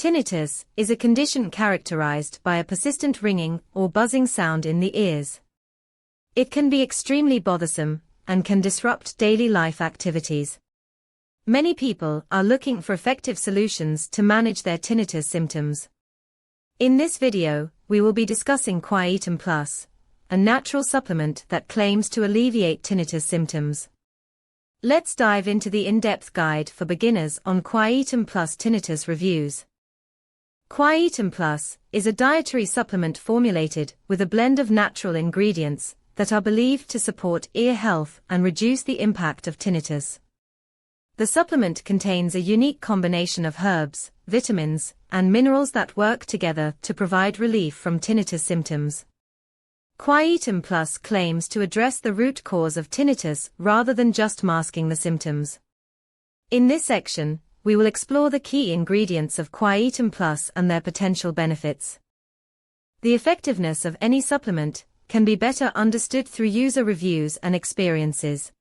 Tinnitus is a condition characterized by a persistent ringing or buzzing sound in the ears. It can be extremely bothersome and can disrupt daily life activities. Many people are looking for effective solutions to manage their tinnitus symptoms. In this video, we will be discussing Quietum Plus, a natural supplement that claims to alleviate tinnitus symptoms. Let's dive into the in-depth guide for beginners on Quietum Plus tinnitus reviews. Quietum Plus is a dietary supplement formulated with a blend of natural ingredients that are believed to support ear health and reduce the impact of tinnitus. The supplement contains a unique combination of herbs, vitamins, and minerals that work together to provide relief from tinnitus symptoms. Quietum Plus claims to address the root cause of tinnitus rather than just masking the symptoms. In this section, we will explore the key ingredients of Quietum Plus and their potential benefits. The effectiveness of any supplement can be better understood through user reviews and experiences.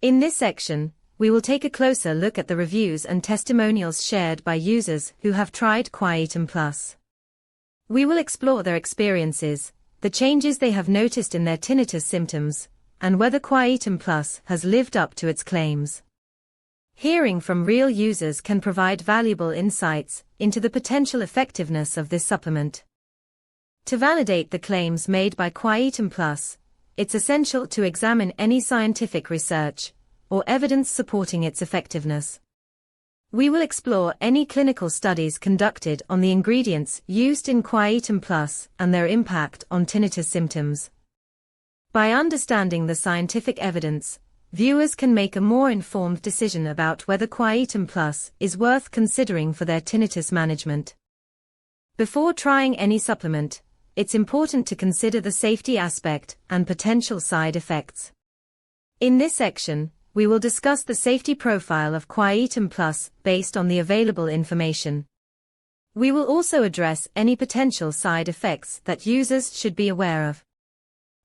In this section, we will take a closer look at the reviews and testimonials shared by users who have tried Quietum Plus. We will explore their experiences, the changes they have noticed in their tinnitus symptoms, and whether Quietum Plus has lived up to its claims. Hearing from real users can provide valuable insights into the potential effectiveness of this supplement. To validate the claims made by Quietum Plus, it's essential to examine any scientific research or evidence supporting its effectiveness. We will explore any clinical studies conducted on the ingredients used in Quietum Plus and their impact on tinnitus symptoms. By understanding the scientific evidence, viewers can make a more informed decision about whether Quietum Plus is worth considering for their tinnitus management. Before trying any supplement, it's important to consider the safety aspect and potential side effects. In this section, we will discuss the safety profile of Quietum Plus based on the available information. We will also address any potential side effects that users should be aware of.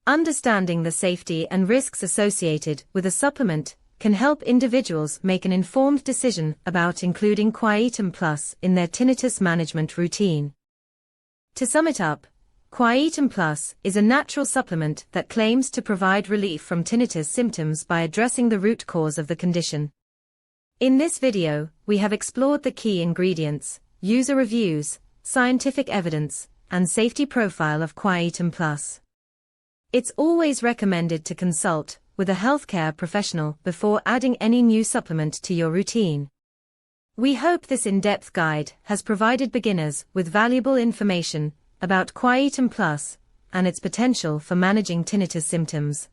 Understanding the safety and risks associated with a supplement can help individuals make an informed decision about including Quietum Plus in their tinnitus management routine. To sum it up, Quietum Plus is a natural supplement that claims to provide relief from tinnitus symptoms by addressing the root cause of the condition. In this video, we have explored the key ingredients, user reviews, scientific evidence, and safety profile of Quietum Plus. It's always recommended to consult with a healthcare professional before adding any new supplement to your routine. We hope this in-depth guide has provided beginners with valuable information about Quietum Plus and its potential for managing tinnitus symptoms.